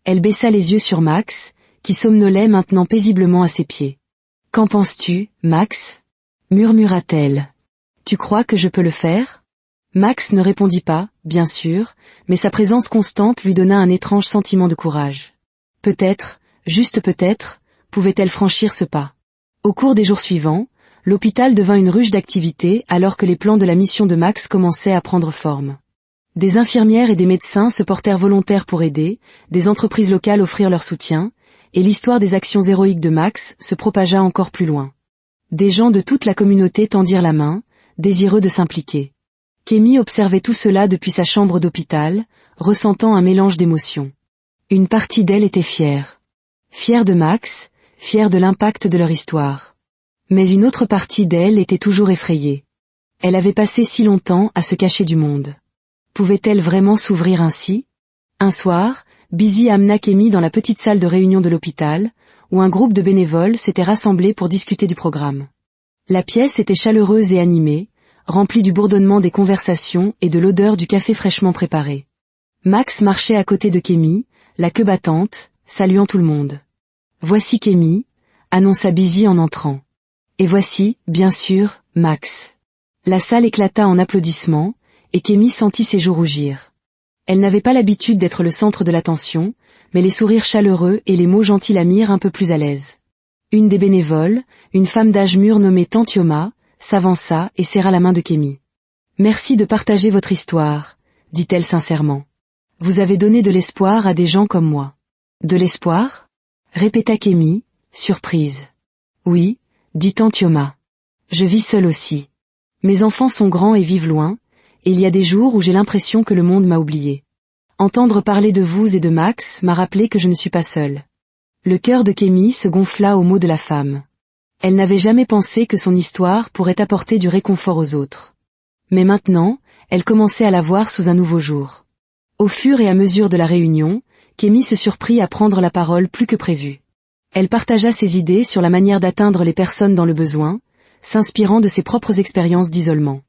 Elle baissa les yeux sur Max, qui somnolait maintenant paisiblement à ses pieds. « Qu'en penses-tu, Max » murmura-t-elle. « Tu crois que je peux le faire » Max ne répondit pas, bien sûr, mais sa présence constante lui donna un étrange sentiment de courage. Peut-être, juste peut-être, pouvait-elle franchir ce pas. Au cours des jours suivants, l'hôpital devint une ruche d'activité alors que les plans de la mission de Max commençaient à prendre forme. Des infirmières et des médecins se portèrent volontaires pour aider, des entreprises locales offrirent leur soutien, et l'histoire des actions héroïques de Max se propagea encore plus loin. Des gens de toute la communauté tendirent la main, désireux de s'impliquer. Kémy observait tout cela depuis sa chambre d'hôpital, ressentant un mélange d'émotions. Une partie d'elle était fière. Fière de Max, fière de l'impact de leur histoire. Mais une autre partie d'elle était toujours effrayée. Elle avait passé si longtemps à se cacher du monde. Pouvait-elle vraiment s'ouvrir ainsi? Un soir, Busy amena Kémy dans la petite salle de réunion de l'hôpital, où un groupe de bénévoles s'était rassemblé pour discuter du programme. La pièce était chaleureuse et animée, remplie du bourdonnement des conversations et de l'odeur du café fraîchement préparé. Max marchait à côté de Kémy, la queue battante, saluant tout le monde. « Voici Kémy », annonça Busy en entrant. « Et voici, bien sûr, Max. » La salle éclata en applaudissements, et Kémy sentit ses joues rougir. Elle n'avait pas l'habitude d'être le centre de l'attention, mais les sourires chaleureux et les mots gentils la mirent un peu plus à l'aise. Une des bénévoles, une femme d'âge mûr nommée Tantioma, s'avança et serra la main de Kémy. « Merci de partager votre histoire, » dit-elle sincèrement. « Vous avez donné de l'espoir à des gens comme moi. »« De l'espoir » répéta Kémy, surprise. « Oui, » dit Tantioma. « Je vis seule aussi. Mes enfants sont grands et vivent loin, et il y a des jours où j'ai l'impression que le monde m'a oublié. Entendre parler de vous et de Max m'a rappelé que je ne suis pas seule. » Le cœur de Kémy se gonfla aux mots de la femme. Elle n'avait jamais pensé que son histoire pourrait apporter du réconfort aux autres. Mais maintenant, elle commençait à la voir sous un nouveau jour. Au fur et à mesure de la réunion, Kémy se surprit à prendre la parole plus que prévu. Elle partagea ses idées sur la manière d'atteindre les personnes dans le besoin, s'inspirant de ses propres expériences d'isolement.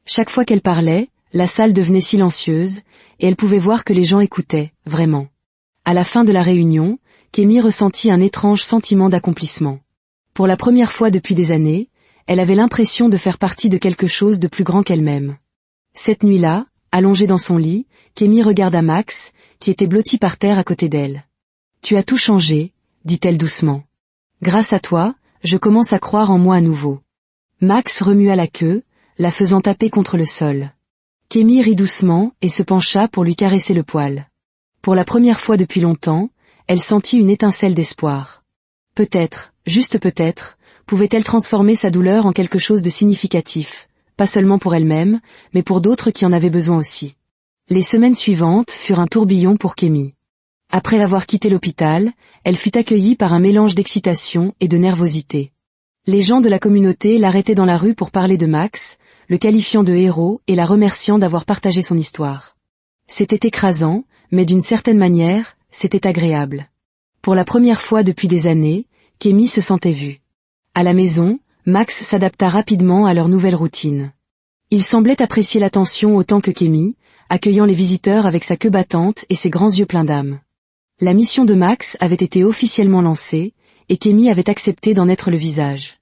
Chaque fois qu'elle parlait, La salle devenait silencieuse, et elle pouvait voir que les gens écoutaient, vraiment. À la fin de la réunion, Kémy ressentit un étrange sentiment d'accomplissement. Pour la première fois depuis des années, elle avait l'impression de faire partie de quelque chose de plus grand qu'elle-même. Cette nuit-là, allongée dans son lit, Kémy regarda Max, qui était blotti par terre à côté d'elle. « Tu as tout changé, » dit-elle doucement. « Grâce à toi, je commence à croire en moi à nouveau. » Max remua la queue, la faisant taper contre le sol. Kémy rit doucement et se pencha pour lui caresser le poil. Pour la première fois depuis longtemps, elle sentit une étincelle d'espoir. Peut-être, juste peut-être, pouvait-elle transformer sa douleur en quelque chose de significatif, pas seulement pour elle-même, mais pour d'autres qui en avaient besoin aussi. Les semaines suivantes furent un tourbillon pour Kémy. Après avoir quitté l'hôpital, elle fut accueillie par un mélange d'excitation et de nervosité. Les gens de la communauté l'arrêtaient dans la rue pour parler de Max, le qualifiant de héros et la remerciant d'avoir partagé son histoire. C'était écrasant, mais d'une certaine manière, c'était agréable. Pour la première fois depuis des années, Kémy se sentait vue. À la maison, Max s'adapta rapidement à leur nouvelle routine. Il semblait apprécier l'attention autant que Kémy, accueillant les visiteurs avec sa queue battante et ses grands yeux pleins d'âme. La mission de Max avait été officiellement lancée, et Kémy avait accepté d'en être le visage.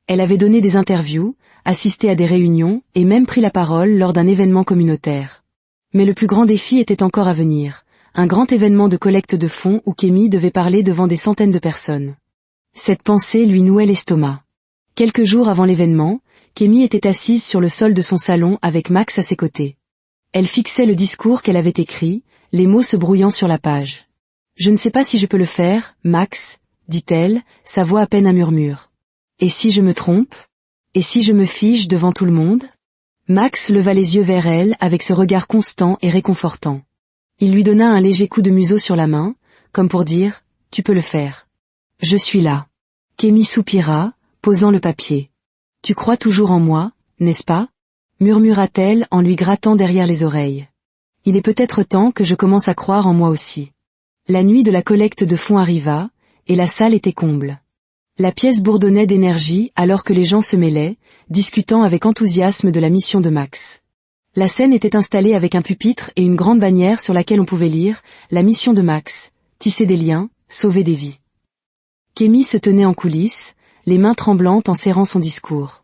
Elle avait donné des interviews, assisté à des réunions et même pris la parole lors d'un événement communautaire. Mais le plus grand défi était encore à venir, un grand événement de collecte de fonds où Kémy devait parler devant des centaines de personnes. Cette pensée lui nouait l'estomac. Quelques jours avant l'événement, Kémy était assise sur le sol de son salon avec Max à ses côtés. Elle fixait le discours qu'elle avait écrit, les mots se brouillant sur la page. « Je ne sais pas si je peux le faire, Max, » dit-elle, sa voix à peine un murmure. « Et si je me trompe ? Et si je me fige devant tout le monde ?» Max leva les yeux vers elle avec ce regard constant et réconfortant. Il lui donna un léger coup de museau sur la main, comme pour dire « Tu peux le faire. Je suis là. » Kémy soupira, posant le papier. « Tu crois toujours en moi, n'est-ce pas ?» murmura-t-elle en lui grattant derrière les oreilles. « Il est peut-être temps que je commence à croire en moi aussi. » La nuit de la collecte de fonds arriva, et la salle était comble. La pièce bourdonnait d'énergie alors que les gens se mêlaient, discutant avec enthousiasme de la mission de Max. La scène était installée avec un pupitre et une grande bannière sur laquelle on pouvait lire « La mission de Max, tisser des liens, sauver des vies ». Kémy se tenait en coulisses, les mains tremblantes en serrant son discours.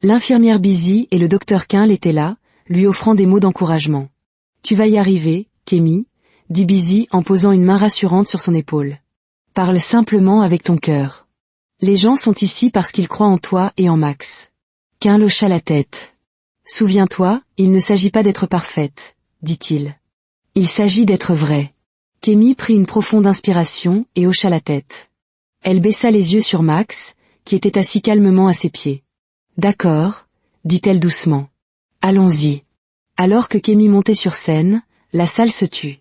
L'infirmière Busy et le docteur Quinl étaient là, lui offrant des mots d'encouragement. « Tu vas y arriver, Kémy », dit Busy en posant une main rassurante sur son épaule. « Parle simplement avec ton cœur. Les gens sont ici parce qu'ils croient en toi et en Max. » Quinl hocha la tête. « Souviens-toi, il ne s'agit pas d'être parfaite, dit-il. Il s'agit d'être vrai. » Kémy prit une profonde inspiration et hocha la tête. Elle baissa les yeux sur Max, qui était assis calmement à ses pieds. « D'accord, » dit-elle doucement. « Allons-y. » Alors que Kémy montait sur scène, la salle se tut.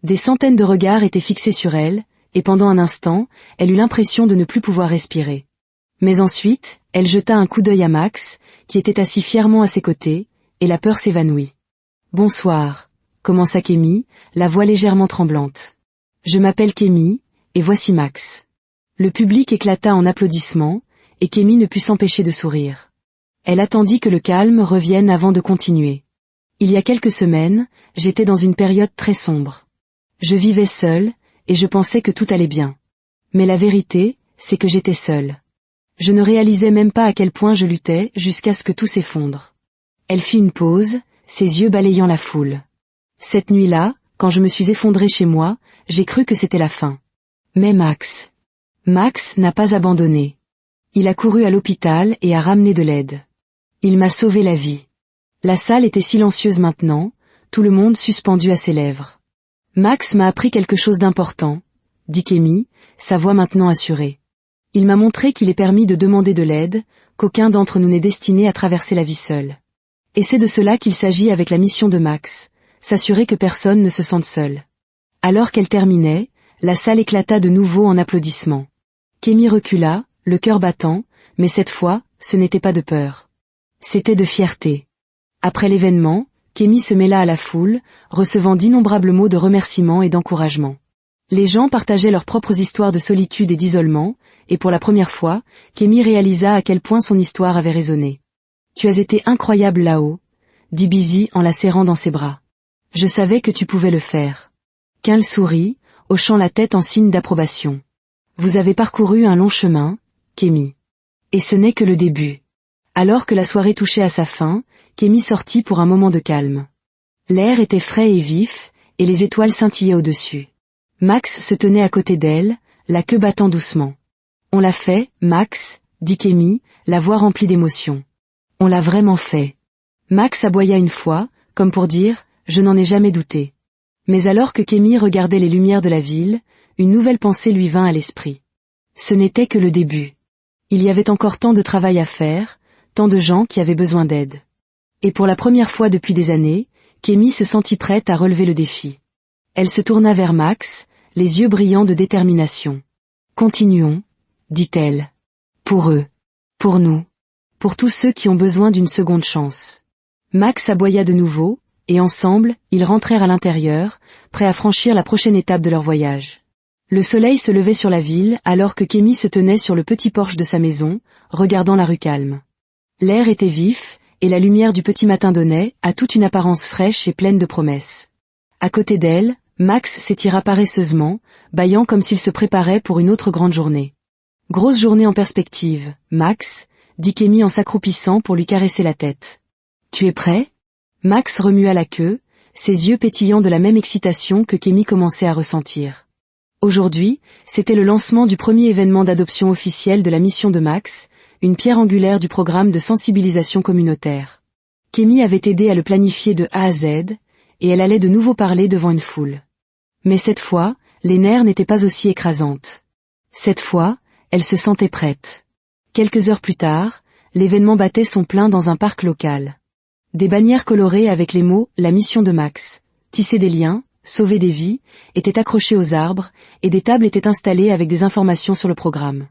Des centaines de regards étaient fixés sur elle, et pendant un instant, elle eut l'impression de ne plus pouvoir respirer. Mais ensuite, elle jeta un coup d'œil à Max, qui était assis fièrement à ses côtés, et la peur s'évanouit. « Bonsoir », commença Kémy, la voix légèrement tremblante. « Je m'appelle Kémy, et voici Max. » Le public éclata en applaudissements, et Kémy ne put s'empêcher de sourire. Elle attendit que le calme revienne avant de continuer. « Il y a quelques semaines, j'étais dans une période très sombre. Je vivais seule, et je pensais que tout allait bien. Mais la vérité, c'est que j'étais seule. Je ne réalisais même pas à quel point je luttais jusqu'à ce que tout s'effondre. » Elle fit une pause, ses yeux balayant la foule. « Cette nuit-là, quand je me suis effondrée chez moi, j'ai cru que c'était la fin. Mais Max n'a pas abandonné. Il a couru à l'hôpital et a ramené de l'aide. Il m'a sauvé la vie. » La salle était silencieuse maintenant, tout le monde suspendu à ses lèvres. « Max m'a appris quelque chose d'important, » dit Kémy, sa voix maintenant assurée. « Il m'a montré qu'il est permis de demander de l'aide, qu'aucun d'entre nous n'est destiné à traverser la vie seul. Et c'est de cela qu'il s'agit avec la mission de Max, s'assurer que personne ne se sente seul. » Alors qu'elle terminait, la salle éclata de nouveau en applaudissements. Kémy recula, le cœur battant, mais cette fois, ce n'était pas de peur. C'était de fierté. Après l'événement, Kémy se mêla à la foule, recevant d'innombrables mots de remerciement et d'encouragement. Les gens partageaient leurs propres histoires de solitude et d'isolement, et pour la première fois, Kémy réalisa à quel point son histoire avait résonné. « Tu as été incroyable là-haut », dit Busy en la serrant dans ses bras. Je savais que tu pouvais le faire. Quinl sourit, hochant la tête en signe d'approbation. Vous avez parcouru un long chemin, Kémy. Et ce n'est que le début. Alors que la soirée touchait à sa fin, Kémy sortit pour un moment de calme. L'air était frais et vif, et les étoiles scintillaient au-dessus. Max se tenait à côté d'elle, la queue battant doucement. On l'a fait, Max, dit Kémy, la voix remplie d'émotion. On l'a vraiment fait. Max aboya une fois, comme pour dire, je n'en ai jamais douté. Mais alors que Kémy regardait les lumières de la ville, une nouvelle pensée lui vint à l'esprit. Ce n'était que le début. Il y avait encore tant de travail à faire, tant de gens qui avaient besoin d'aide. Et pour la première fois depuis des années, Kémy se sentit prête à relever le défi. Elle se tourna vers Max, les yeux brillants de détermination. Continuons, dit-elle. Pour eux. Pour nous. Pour tous ceux qui ont besoin d'une seconde chance. Max aboya de nouveau, et ensemble, ils rentrèrent à l'intérieur, prêts à franchir la prochaine étape de leur voyage. Le soleil se levait sur la ville alors que Kémy se tenait sur le petit porche de sa maison, regardant la rue calme. L'air était vif, et la lumière du petit matin donnait à toute une apparence fraîche et pleine de promesses. À côté d'elle, Max s'étira paresseusement, bâillant comme s'il se préparait pour une autre grande journée. Grosse journée en perspective, Max, dit Kémy en s'accroupissant pour lui caresser la tête. Tu es prêt ? Max remua la queue, ses yeux pétillant de la même excitation que Kémy commençait à ressentir. Aujourd'hui, c'était le lancement du premier événement d'adoption officiel de la mission de Max, une pierre angulaire du programme de sensibilisation communautaire. Kémy avait aidé à le planifier de A à Z, et elle allait de nouveau parler devant une foule. Mais cette fois, les nerfs n'étaient pas aussi écrasantes. Cette fois, elle se sentait prête. Quelques heures plus tard, l'événement battait son plein dans un parc local. Des bannières colorées avec les mots « La mission de Max », tisser des liens, sauver des vies, étaient accrochées aux arbres, et des tables étaient installées avec des informations sur le programme.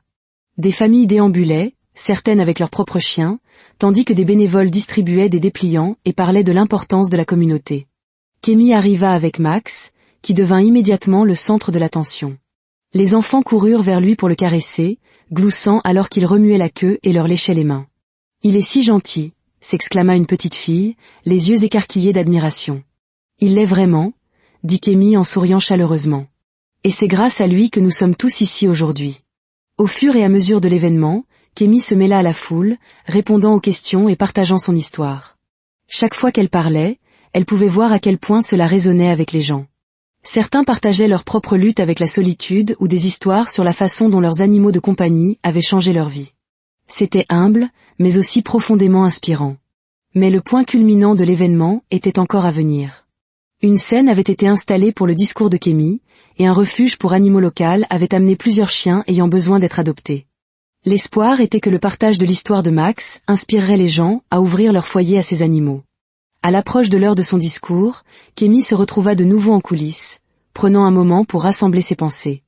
Des familles déambulaient, certaines avec leurs propres chiens, tandis que des bénévoles distribuaient des dépliants et parlaient de l'importance de la communauté. Kémy arriva avec Max, qui devint immédiatement le centre de l'attention. Les enfants coururent vers lui pour le caresser, gloussant alors qu'il remuait la queue et leur léchait les mains. « Il est si gentil !» s'exclama une petite fille, les yeux écarquillés d'admiration. « Il l'est vraiment !» dit Kémy en souriant chaleureusement. « Et c'est grâce à lui que nous sommes tous ici aujourd'hui. » Au fur et à mesure de l'événement, Kémy se mêla à la foule, répondant aux questions et partageant son histoire. Chaque fois qu'elle parlait, elle pouvait voir à quel point cela résonnait avec les gens. Certains partageaient leur propre lutte avec la solitude ou des histoires sur la façon dont leurs animaux de compagnie avaient changé leur vie. C'était humble, mais aussi profondément inspirant. Mais le point culminant de l'événement était encore à venir. Une scène avait été installée pour le discours de Kémy, et un refuge pour animaux local avait amené plusieurs chiens ayant besoin d'être adoptés. L'espoir était que le partage de l'histoire de Max inspirerait les gens à ouvrir leur foyer à ces animaux. À l'approche de l'heure de son discours, Kémy se retrouva de nouveau en coulisses, prenant un moment pour rassembler ses pensées.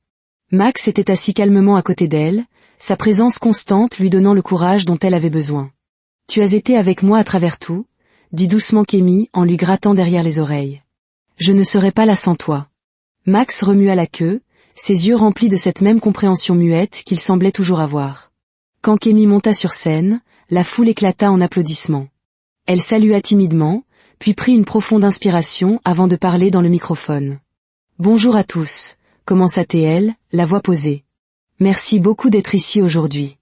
Max était assis calmement à côté d'elle, sa présence constante lui donnant le courage dont elle avait besoin. « Tu as été avec moi à travers tout », dit doucement Kémy en lui grattant derrière les oreilles. « Je ne serais pas là sans toi. » Max remua la queue, ses yeux remplis de cette même compréhension muette qu'il semblait toujours avoir. Quand Kémy monta sur scène, la foule éclata en applaudissements. Elle salua timidement, puis prit une profonde inspiration avant de parler dans le microphone. « Bonjour à tous », commença-t-elle, la voix posée. « Merci beaucoup d'être ici aujourd'hui.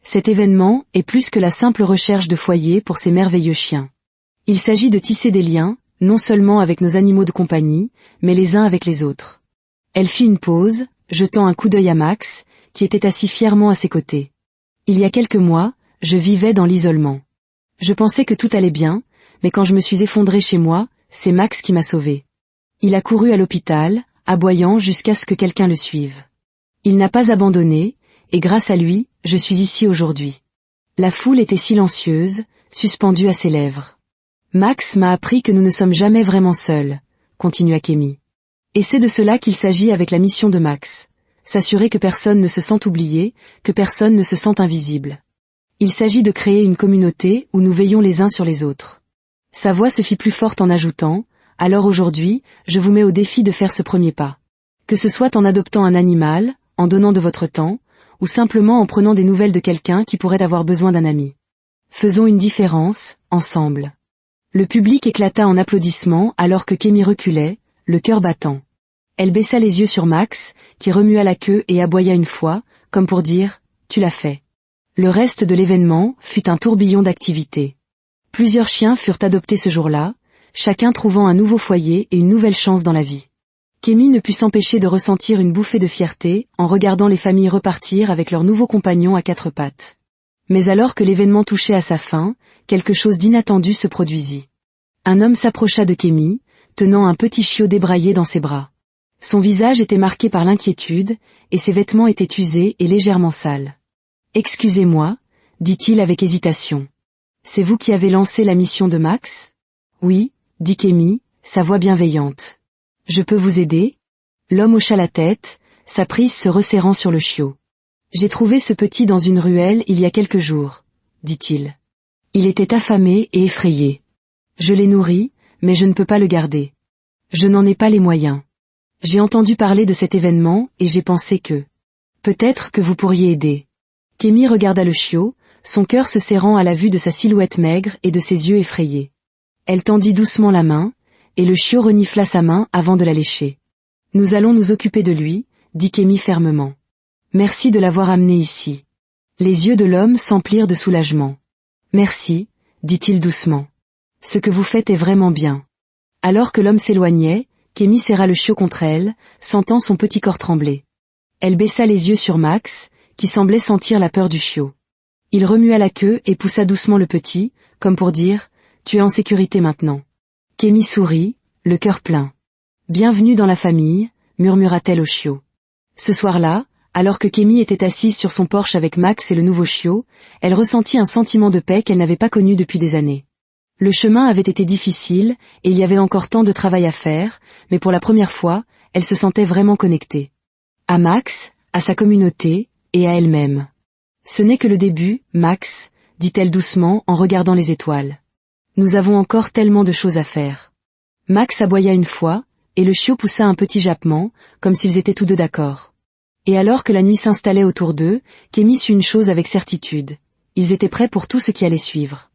Cet événement est plus que la simple recherche de foyer pour ces merveilleux chiens. Il s'agit de tisser des liens, non seulement avec nos animaux de compagnie, mais les uns avec les autres. » Elle fit une pause, jetant un coup d'œil à Max, qui était assis fièrement à ses côtés. « Il y a quelques mois, je vivais dans l'isolement. Je pensais que tout allait bien, mais quand je me suis effondrée chez moi, c'est Max qui m'a sauvée. Il a couru à l'hôpital, aboyant jusqu'à ce que quelqu'un le suive. Il n'a pas abandonné, et grâce à lui, je suis ici aujourd'hui. » La foule était silencieuse, suspendue à ses lèvres. « Max m'a appris que nous ne sommes jamais vraiment seuls, » continua Kémy. « Et c'est de cela qu'il s'agit avec la mission de Max, s'assurer que personne ne se sente oublié, que personne ne se sente invisible. Il s'agit de créer une communauté où nous veillons les uns sur les autres. » Sa voix se fit plus forte en ajoutant « Alors aujourd'hui, je vous mets au défi de faire ce premier pas. Que ce soit en adoptant un animal, en donnant de votre temps, ou simplement en prenant des nouvelles de quelqu'un qui pourrait avoir besoin d'un ami. Faisons une différence, ensemble. » Le public éclata en applaudissements alors que Kémy reculait, le cœur battant. Elle baissa les yeux sur Max, qui remua la queue et aboya une fois, comme pour dire « Tu l'as fait ». Le reste de l'événement fut un tourbillon d'activités. Plusieurs chiens furent adoptés ce jour-là, chacun trouvant un nouveau foyer et une nouvelle chance dans la vie. Kémy ne put s'empêcher de ressentir une bouffée de fierté en regardant les familles repartir avec leurs nouveaux compagnons à quatre pattes. Mais alors que l'événement touchait à sa fin, quelque chose d'inattendu se produisit. Un homme s'approcha de Kémy, tenant un petit chiot débraillé dans ses bras. Son visage était marqué par l'inquiétude, et ses vêtements étaient usés et légèrement sales. « Excusez-moi, dit-il avec hésitation. C'est vous qui avez lancé la mission de Max ? Oui, dit Kémy, sa voix bienveillante. Je peux vous aider ? L'homme hocha la tête, sa prise se resserrant sur le chiot. J'ai trouvé ce petit dans une ruelle il y a quelques jours, dit-il. Il était affamé et effrayé. Je l'ai nourri, mais je ne peux pas le garder. Je n'en ai pas les moyens. J'ai entendu parler de cet événement et j'ai pensé que... Peut-être que vous pourriez aider. Kémy regarda le chiot, son cœur se serrant à la vue de sa silhouette maigre et de ses yeux effrayés. Elle tendit doucement la main, et le chiot renifla sa main avant de la lécher. « Nous allons nous occuper de lui, » dit Kémy fermement. « Merci de l'avoir amené ici. » Les yeux de l'homme s'emplirent de soulagement. « Merci, » dit-il doucement. « Ce que vous faites est vraiment bien. » Alors que l'homme s'éloignait, Kémy serra le chiot contre elle, sentant son petit corps trembler. Elle baissa les yeux sur Max, qui semblait sentir la peur du chiot. Il remua la queue et poussa doucement le petit, comme pour dire « Tu es en sécurité maintenant. » Kémy sourit, le cœur plein. « Bienvenue dans la famille », murmura-t-elle au chiot. Ce soir-là, alors que Kémy était assise sur son porche avec Max et le nouveau chiot, elle ressentit un sentiment de paix qu'elle n'avait pas connu depuis des années. Le chemin avait été difficile, et il y avait encore tant de travail à faire, mais pour la première fois, elle se sentait vraiment connectée. À Max, à sa communauté, et à elle-même. « Ce n'est que le début, Max, » dit-elle doucement en regardant les étoiles. « Nous avons encore tellement de choses à faire. » Max aboya une fois, et le chiot poussa un petit jappement, comme s'ils étaient tous deux d'accord. Et alors que la nuit s'installait autour d'eux, Kémy sut une chose avec certitude. Ils étaient prêts pour tout ce qui allait suivre.